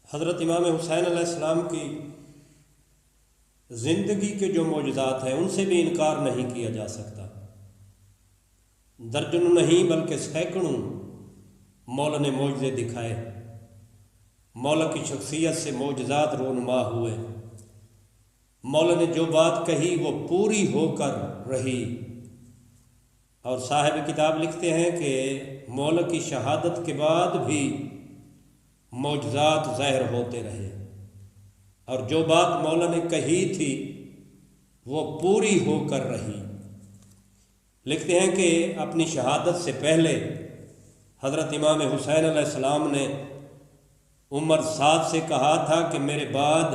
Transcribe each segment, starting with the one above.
حضرت امام حسین علیہ السلام کی زندگی کے جو معجزات ہیں ان سے بھی انکار نہیں کیا جا سکتا۔ درجنوں نہیں بلکہ سینکڑوں مولا نے معجزے دکھائے، مولا کی شخصیت سے معجزات رونما ہوئے، مولا نے جو بات کہی وہ پوری ہو کر رہی۔ اور صاحب کتاب لکھتے ہیں کہ مولا کی شہادت کے بعد بھی معجزات ظاہر ہوتے رہے، اور جو بات مولا نے کہی تھی وہ پوری ہو کر رہی۔ لکھتے ہیں کہ اپنی شہادت سے پہلے حضرت امام حسین علیہ السلام نے عمر 7 سے کہا تھا کہ میرے بعد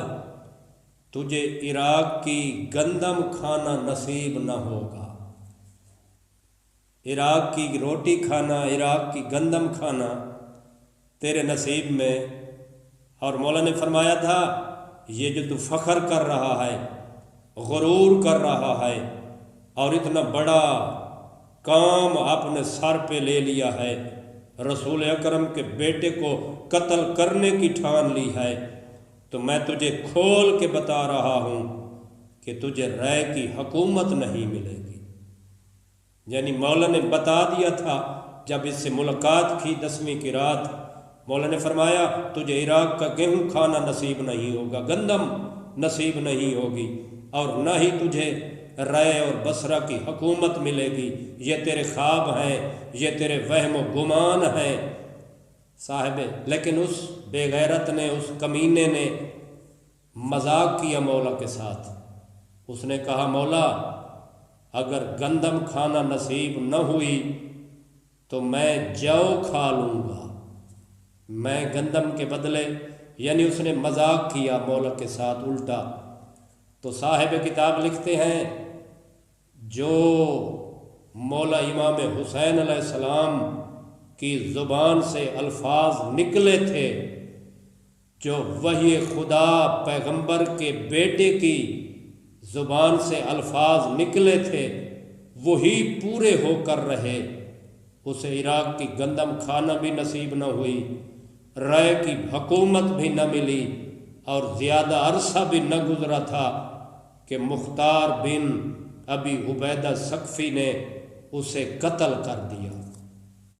تجھے عراق کی گندم کھانا نصیب نہ ہوگا، عراق کی روٹی کھانا، عراق کی گندم کھانا تیرے نصیب میں۔ اور مولا نے فرمایا تھا یہ جو تو فخر کر رہا ہے، غرور کر رہا ہے، اور اتنا بڑا کام اپنے سر پہ لے لیا ہے، رسول اکرم کے بیٹے کو قتل کرنے کی ٹھان لی ہے، تو میں تجھے کھول کے بتا رہا ہوں کہ تجھے رائے کی حکومت نہیں ملے گی۔ یعنی مولا نے بتا دیا تھا جب اس سے ملاقات کی 10ویں کی رات، مولا نے فرمایا تجھے عراق کا گیہوں کھانا نصیب نہیں ہوگا، گندم نصیب نہیں ہوگی، اور نہ ہی تجھے رائے اور بصرہ کی حکومت ملے گی، یہ تیرے خواب ہیں، یہ تیرے وہم و گمان ہیں صاحب۔ لیکن اس بے غیرت نے، اس کمینے نے مذاق کیا مولا کے ساتھ۔ اس نے کہا مولا اگر گندم کھانا نصیب نہ ہوئی تو میں جو کھا لوں گا، میں گندم کے بدلے، یعنی اس نے مذاق کیا مولا کے ساتھ الٹا۔ تو صاحب کتاب لکھتے ہیں جو مولا امام حسین علیہ السلام کی زبان سے الفاظ نکلے تھے، جو وحی خدا پیغمبر کے بیٹے کی زبان سے الفاظ نکلے تھے وہی پورے ہو کر رہے۔ اسے عراق کی گندم کھانا بھی نصیب نہ ہوئی، رائے کی حکومت بھی نہ ملی، اور زیادہ عرصہ بھی نہ گزرا تھا کہ مختار بن ابی عبیدہ ثقفی نے اسے قتل کر دیا۔